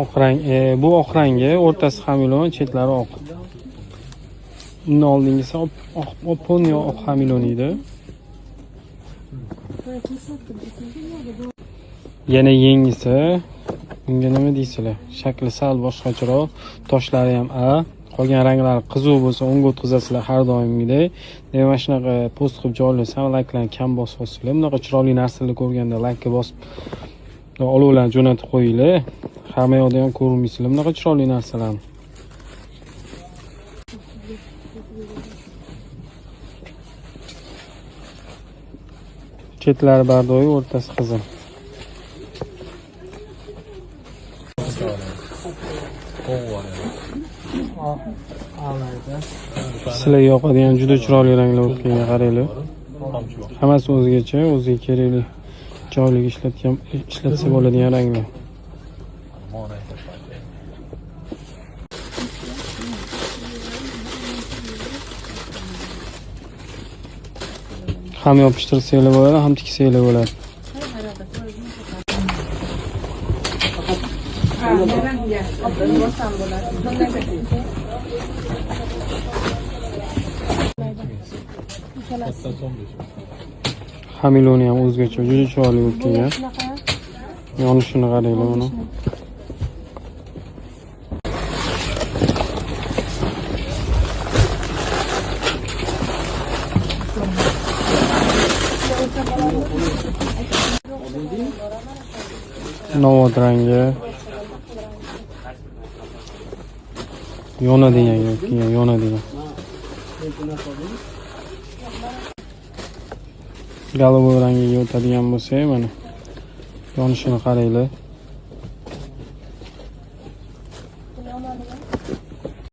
Oq rang. Bu oq rangi, o'rtasi hamilon, chetlari oq. Undan oldingisi opon yo oq hamilon edi. Yana yengisi, bunga nima deysizlar? Shakli sal boshqacharoq, toshlari ham a, qolgan ranglari qiziq bo'lsa, unga o'tkazasizlar har doimgidek. Mana shunaqa post qilib joylasam, layklarni kam bosasizlar. Bunaqa chiroyli narsalarni ko'rganda laykka bosib olovlarni jo'natib qo'yinglar. Hamma yoqda ham ko'rmaysizlar bunaqa chiroyli narsalarni. Chetlari bardoyi, o'rtasi qizil. Sizlarga yoqadigan juda chiroyli ranglar olib kelgan, qaranglar. Hammasi o'zigacha, o'ziga kerakli joylik ishlatsa bo'ladigan ranglar. Ham yopishtirsanglar bo'ladi, ham tiksanglar bo'ladi. Hamiloni ham o'zgacha juda chiroyli bo'lib kelgan. Yonishini qaranglar buni. Novot rangi. Yonadigan yoki yonadigan. Galovoy rangiga o'tadigan bo'lsa, mana yonishini qaranglar.